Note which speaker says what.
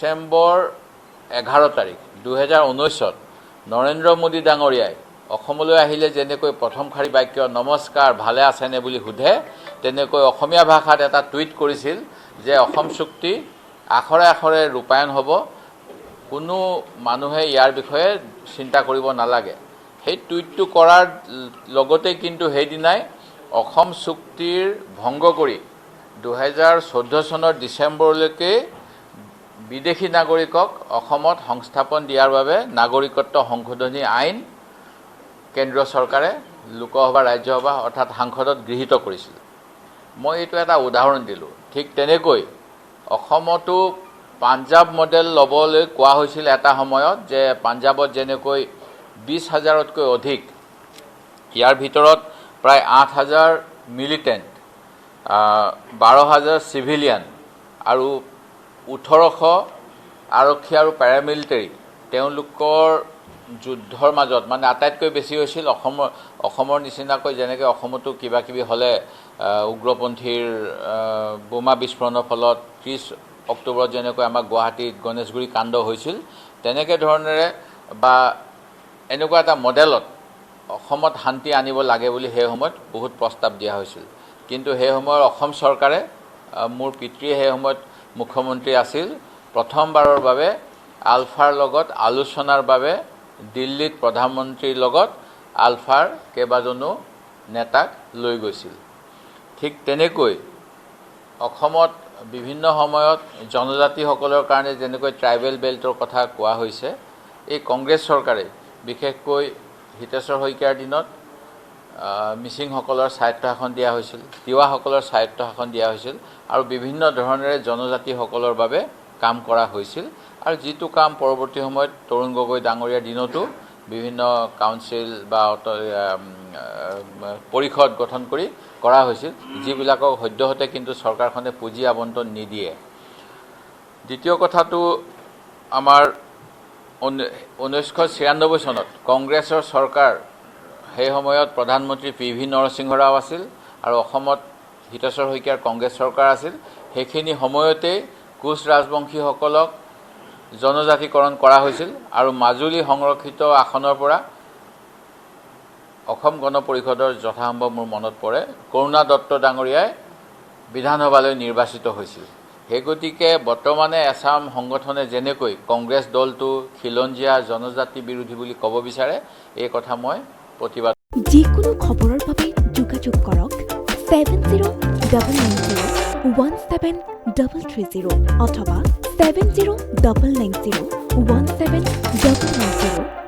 Speaker 1: ডিচেম্বৰ 11 তাৰিখ 2019 নৰেন্দ্ৰ মোদী ডাঙৰীয়াই অসমলৈ আহিলে যেনেকৈ প্ৰথম খাৰী বাক্য নমস্কাৰ ভালে আছেনে বুলি সোধে তেনেকৈ অসমীয়া ভাষাত এটা টুইট কৰিছিল যে অসম চুক্তি আখৰে আখৰে ৰূপায়ণ হ'ব, কোনো মানুহে ইয়াৰ বিষয়ে চিন্তা কৰিব নালাগে। সেই টুইটটো কৰাৰ লগতে কিন্তু সেইদিনাই অসম চুক্তিৰ ভংগ কৰি 2014 চনৰ ডিচেম্বৰলৈকে বিদেশী নাগৰিকক অসমত সংস্থাপন দিয়াৰ বাবে নাগৰিকত্ব সংশোধনী আইন কেন্দ্ৰীয় চৰকাৰে লোকসভা ৰাজ্যসভা অৰ্থাৎ সাংসদত গৃহীত কৰিছিল। মই এইটো এটা উদাহৰণ দিলোঁ। ঠিক তেনেকৈ অসমতো পাঞ্জাৱ মডেল ল'বলৈ কোৱা হৈছিল এটা সময়ত, যে পাঞ্জাৱত যেনেকৈ 20,000তকৈ অধিক, ইয়াৰ ভিতৰত প্ৰায় 8,000 মিলিটেণ্ট, 12,000 চিভিলিয়ান আৰু 1,800 আৰক্ষী আৰু পেৰামিলিটাৰী, তেওঁলোকৰ যুদ্ধৰ মাজত মানে আটাইতকৈ বেছি হৈছিল অসমৰ নিচিনাকৈ যেনেকৈ অসমতো কিবা কিবি হ'লে উগ্ৰপন্থীৰ বোমা বিস্ফোৰণৰ ফলত 30 অক্টোবৰত যেনেকৈ আমাৰ গুৱাহাটীত গণেশগুৰি কাণ্ড হৈছিল, তেনেকৈ ধৰণেৰে বা এনেকুৱা এটা মডেলত অসমত শান্তি আনিব লাগে বুলি সেই সময়ত বহুত প্ৰস্তাৱ দিয়া হৈছিল। কিন্তু সেই সময়ৰ অসম চৰকাৰে, মোৰ পিতৃয়ে সেই সময়ত মুখ্যমন্ত্ৰী আছিল, প্ৰথমবাৰৰ বাবে আলফাৰ লগত আলোচনাৰ বাবে দিল্লীত প্ৰধানমন্ত্ৰীৰ লগত আলফাৰ কেইবাজনো নেতাক লৈ গৈছিল। ঠিক তেনেকৈ অসমত বিভিন্ন সময়ত জনজাতিসকলৰ কাৰণে যেনেকৈ ট্ৰাইবেল বেল্টৰ কথা কোৱা হৈছে, এই কংগ্ৰেছ চৰকাৰে বিশেষকৈ হিতেশ্বৰ শইকীয়াৰ দিনত মিচিংসকলৰ স্বায়ত্ব শাসন দিয়া হৈছিল, তিৱাসকলৰ স্বায়ত্ব শাসন দিয়া হৈছিল আৰু বিভিন্ন ধৰণেৰে জনজাতিসকলৰ বাবে কাম কৰা হৈছিল। আৰু যিটো কাম পৰৱৰ্তী সময়ত তৰুণ গগৈ ডাঙৰীয়াৰ দিনতো বিভিন্ন কাউন্সিল বা পৰিষদ গঠন কৰি কৰা হৈছিল, যিবিলাকক সদ্যহতে কিন্তু চৰকাৰখনে পুঁজি আবণ্টন নিদিয়ে। দ্বিতীয় কথাটো, আমাৰ 1996 চনত কংগ্ৰেছৰ চৰকাৰ, সেই সময়ত প্ৰধানমন্ত্ৰী PV নৰসিংহ ৰাও আছিল আৰু অসমত হিতেশ্বৰ শইকীয়াৰ কংগ্ৰেছ চৰকাৰ আছিল। সেইখিনি সময়তেই কোচ ৰাজবংশীসকলক জনজাতিকৰণ কৰা হৈছিল আৰু মাজুলী সংৰক্ষিত আসনৰ পৰা অসম গণ পৰিষদৰ যথাসম্ভৱ মোৰ মনত পৰে কৰুণা দত্ত ডাঙৰীয়াই বিধানসভালৈ নিৰ্বাচিত হৈছিল। সেই গতিকে বৰ্তমানে এছাম সংগঠনে যেনেকৈ কংগ্ৰেছ দলটো খিলঞ্জীয়া জনজাতি বিৰোধী বুলি ক'ব বিচাৰে, এই কথা মই প্ৰতিবাদ।
Speaker 2: যিকোনো খবৰৰ বাবে যোগাযোগ কৰক 7099017330 অথবা 7099017990